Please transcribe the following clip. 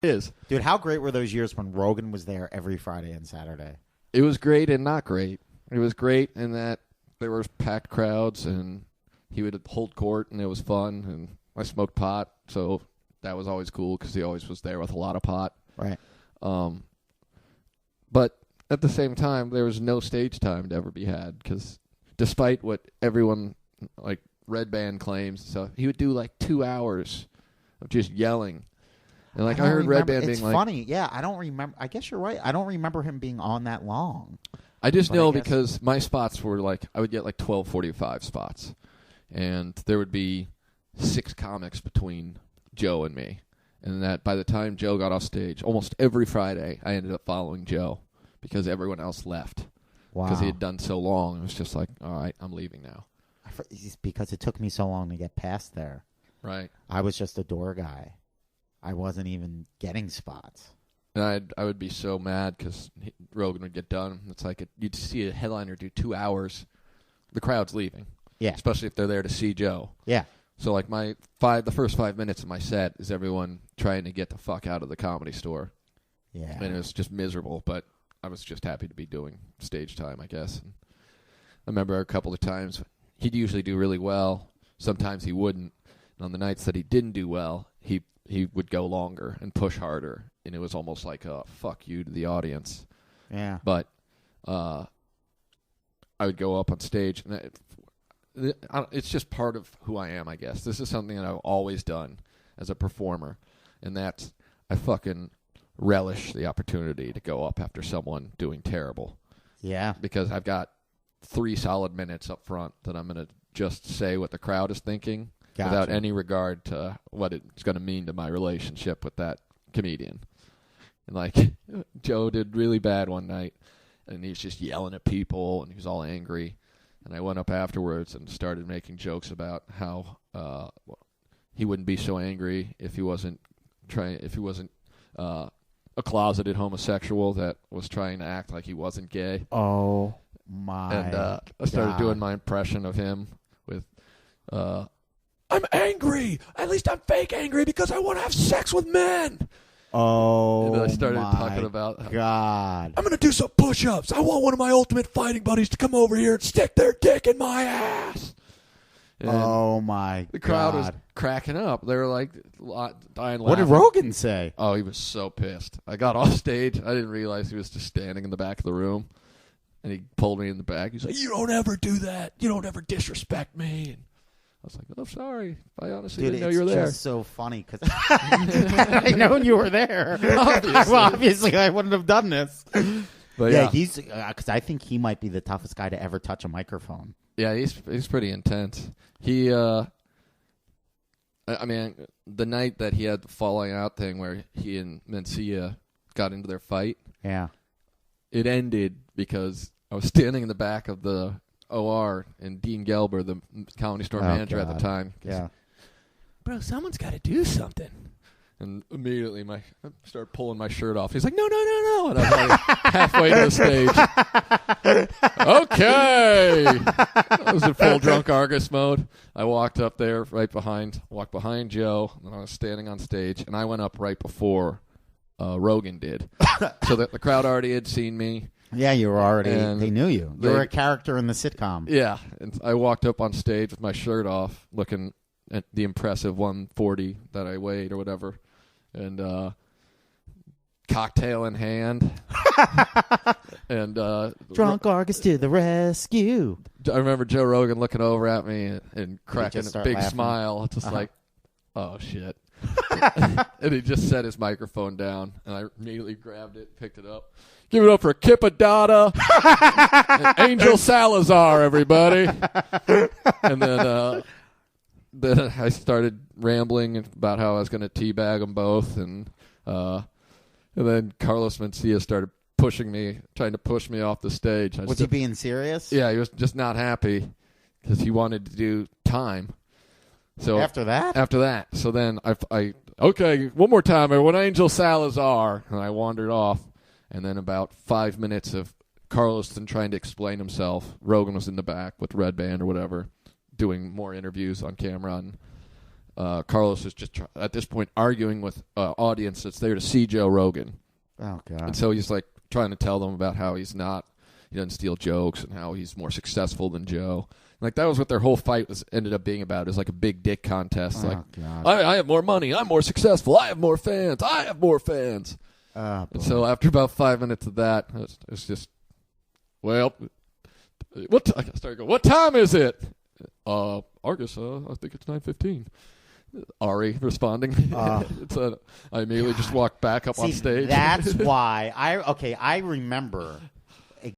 It is. Dude, how great were those years when Rogan was there every Friday and Saturday? It was great and not great. It was great in that there were packed crowds, and he would hold court, and it was fun, and I smoked pot, so that was always cool because he always was there with a lot of pot. Right. But at the same time, there was no stage time to ever be had because despite what everyone, like Red Band claims, so he would do like 2 hours of just yelling. And like I heard Red Band being like... It's funny. Yeah, I don't remember. I guess you're right. I don't remember him being on that long. I just know because my spots were like, I would get like 12:45 spots. And there would be 6 comics between Joe and me. And that by the time Joe got off stage, almost every Friday, I ended up following Joe because everyone else left. Wow. Because he had done so long. It was just like, all right, I'm leaving now. Because it took me so long to get past there. Right. I was just a door guy. I wasn't even getting spots. And I would be so mad because Rogan would get done. It's like you'd see a headliner do 2 hours. The crowd's leaving. Yeah. Especially if they're there to see Joe. Yeah. So like the first 5 minutes of my set is everyone trying to get the fuck out of the Comedy Store. Yeah. And it was just miserable, but I was just happy to be doing stage time, I guess. And I remember a couple of times he'd usually do really well. Sometimes he wouldn't. And on the nights that he didn't do well, he would go longer and push harder, and it was almost like a fuck you to the audience. Yeah. But I would go up on stage, and it's just part of who I am, I guess. This is something that I've always done as a performer, and that's I fucking relish the opportunity to go up after someone doing terrible. Yeah. Because I've got 3 solid minutes up front that I'm going to just say what the crowd is thinking. Gotcha. Without any regard to what it's going to mean to my relationship with that comedian. And like, Joe did really bad one night, and he was just yelling at people, and he was all angry. And I went up afterwards and started making jokes about how he wouldn't be so angry if he wasn't a closeted homosexual that was trying to act like he wasn't gay. Oh my! And I started doing my impression of him with. I'm angry. At least I'm fake angry because I want to have sex with men. Oh, and then I started talking about God. I'm going to do some push-ups. I want one of my ultimate fighting buddies to come over here and stick their dick in my ass. And oh, my God. The crowd was cracking up. They were like dying laughing. What did Rogan say? Oh, he was so pissed. I got off stage. I didn't realize he was just standing in the back of the room. And he pulled me in the back. He's like, you don't ever do that. You don't ever disrespect me. And I was like, oh, sorry. I honestly didn't know you were there. It's just so funny because I known you were there. Obviously, I wouldn't have done this. But yeah, he's because I think he might be the toughest guy to ever touch a microphone. Yeah, he's pretty intense. He, I mean, the night that he had the falling out thing where he and Mencia got into their fight. Yeah, it ended because I was standing in the back of the OR, and Dean Gelber, the Comedy Store manager at the time, goes, bro, someone's got to do something. And immediately I started pulling my shirt off. He's like, no. And I'm like halfway to the stage. Okay. I was in full drunk Argus mode. I walked up there walked behind Joe, and I was standing on stage, and I went up right before Rogan did. So that the crowd already had seen me. Yeah, you were already, they knew you. You were a character in the sitcom. Yeah, and I walked up on stage with my shirt off, looking at the impressive 140 that I weighed or whatever, and cocktail in hand. And Drunk Argus to the rescue. I remember Joe Rogan looking over at me and cracking a big laughing? smile, just like, oh, shit. And he just set his microphone down, and I immediately grabbed it, picked it up. Give it up for Kipadada and Angel Salazar, everybody. And then I started rambling about how I was going to teabag them both, and then Carlos Mencia started trying to push me off the stage. Was he being serious? Yeah, he was just not happy because he wanted to do time. So after that, so then I okay, one more time, everyone, Angel Salazar, and I wandered off, and then about 5 minutes of Carloston trying to explain himself. Rogan was in the back with Red Band or whatever, doing more interviews on camera, and Carlos is just at this point arguing with an audience that's there to see Joe Rogan. Oh God! And so he's like trying to tell them about how he doesn't steal jokes and how he's more successful than Joe. Like that was what their whole fight ended up being about. It was like a big dick contest. Oh, like God. I have more money. I'm more successful. I have more fans. I have more fans. And so after about 5 minutes of that, it's just, well, I started going, what time is it? Argus, I think it's 9:15. Ari responding. I immediately just walked back up on stage. That's why I remember